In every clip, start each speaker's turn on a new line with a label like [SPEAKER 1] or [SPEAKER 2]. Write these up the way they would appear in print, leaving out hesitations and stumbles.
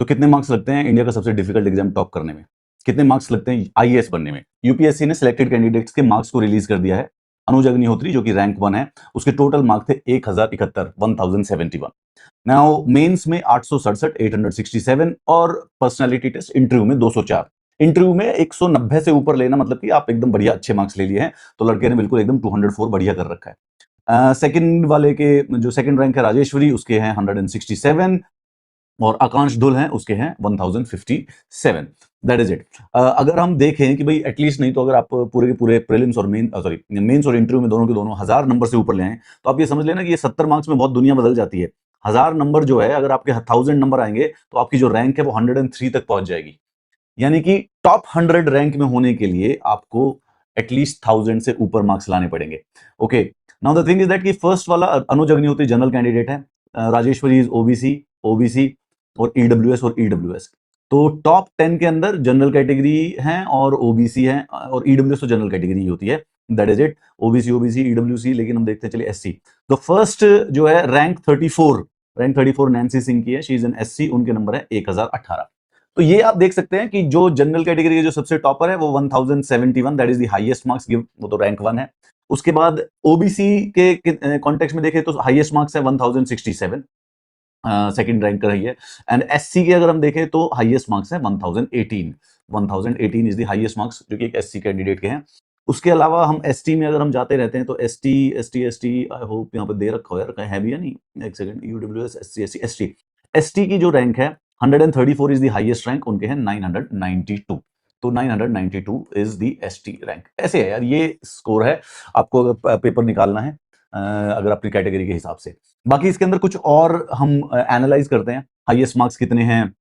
[SPEAKER 1] तो कितने मार्क्स लगते हैं इंडिया का सबसे डिफिकल्ट एग्जाम टॉप करने में? कितने मार्क्स लगते हैं आईएएस बनने में? यूपीएससी ने सिलेक्टेड कैंडिडेट्स के मार्क्स को रिलीज कर दिया है। अनुज अग्निहोत्री जो कि रैंक 1 है, उसके टोटल मार्क्स थे 1071 नाउ मेंस में 867 867 और पर्सनालिटी टेस्ट इंटरव्यू में 204। इंटरव्यू में 190 से ऊपर लेना मतलब कि आप एकदम बढ़िया अच्छे मार्क्स ले लिए हैं, तो लड़के ने बिल्कुल एकदम 204 बढ़िया कर रखा है। सेकंड वाले के जो सेकंड रैंक है राजेश्वरी, उसके हैं 167 और आकांक्ष धुल हैं उसके हैं 1057। That is it. अगर हम देखें कि भाई एटलीस्ट नहीं तो अगर आप पूरे के पूरे प्रीलिम्स और मेंस और इंटरव्यू में दोनों के दोनों 1000 नंबर से ऊपर ले आए, तो आप ये समझ लेना कि ये 70 मार्क्स में बहुत दुनिया बदल जाती है। 1000 नंबर जो है, अगर आपके 1000 नंबर आएंगे तो आपकी जो रैंक है वो 103 तक पहुंच जाएगी। यानी कि टॉप 100 रैंक में होने के लिए आपको एटलीस्ट 1000 से ऊपर मार्क्स लाने पड़ेंगे। Okay, now the thing is that कि फर्स्ट वाला अनुज अग्निहोत्री जनरल कैंडिडेट है, राजेश्वरी इज ओबीसी, ओबीसी और ईडब्ल्यूएस और ईडब्ल्यूएस। तो टॉप 10 के अंदर जनरल कैटेगरी है और ओबीसी है, और ईडब्ल्यूएस तो जनरल कैटेगरी होती है। That is it, OBC OBC EWC. लेकिन हम देखते हैं चलिए एससी। तो फर्स्ट जो है रैंक 34 नैन्सी सिंह की है, शी इज एन एससी, उनके नंबर है 1018। तो ये आप देख सकते हैं कि जो जनरल कैटेगरी के जो सबसे टॉपर है वो 1071, that is the highest marks give, वो तो रैंक 1 है। उसके बाद ओबीसी के कॉन्टेक्स्ट में देखें तो हाईएस्ट मार्क्स है 1067, सेकंड रैंक रही है। एंड एससी के अगर हम देखें तो हाईएस्ट मार्क्स है 1018 इज द हाईएस्ट मार्क्स जो कि एक एससी कैंडिडेट के हैं। उसके अलावा हम एसटी में अगर हम जाते रहते हैं तो एसटी आई होप यहाँ पे दे रखा हो यार, है भी या नहीं, एक सेकंड, यूडब्ल्यूएस एसटी की जो रैंक है 134 इज द हाईएस्ट रैंक, उनके हैं 992। तो 992 इज द एसटी रैंक। ऐसे है यार, ये स्कोर है आपको अगर पेपर निकालना है अगर अपनी कैटेगरी के हिसाब से। बाकी इसके अंदर कुछ और हम एनालाइज करते हैं, हाईएस्ट मार्क्स कितने हैं,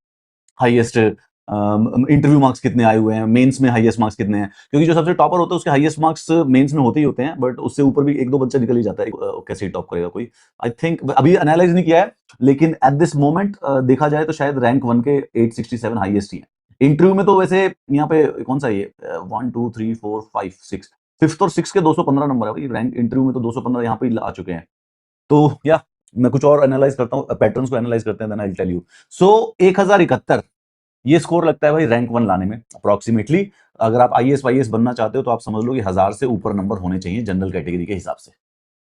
[SPEAKER 1] हाईएस्ट इंटरव्यू मार्क्स कितने आए हुए हैं, मेंस में हाईएस्ट मार्क्स कितने हैं, क्योंकि जो सबसे टॉपर होता है उसके हाईएस्ट मार्क्स मेंस में होते ही होते हैं, बट उससे ऊपर भी एक दो बच्चा निकल ही जाता है, कैसे टॉप करेगा कोई। आई थिंक अभी एनालाइज नहीं किया है, लेकिन एट दिस मोमेंट देखा जाए तो शायद रैंक 1 के 867 हाईएस्ट ही है। इंटरव्यू में तो वैसे यहाँ पे कौन सा ये 1 2 3 4 5 6 फिफ्थ और सिक्स के 215 नंबर है भाई, रैंक इंटरव्यू में तो 215 यहाँ पे आ चुके हैं। तो या मैं कुछ और एनालाइज करता हूँ, पैटर्न्स को एनालाइज करते हैं, then I will tell you. So 1071 ये स्कोर लगता है भाई रैंक 1 लाने में अप्रोक्सीमेटली। अगर आप आईएएस वाईएएस बनना चाहते हो तो आप समझ लो कि 1000 से ऊपर नंबर होने चाहिए जनरल कैटेगरी के हिसाब से।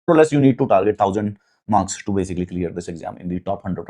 [SPEAKER 1] So less you need to target 1000 marks to basically clear this exam in the top 100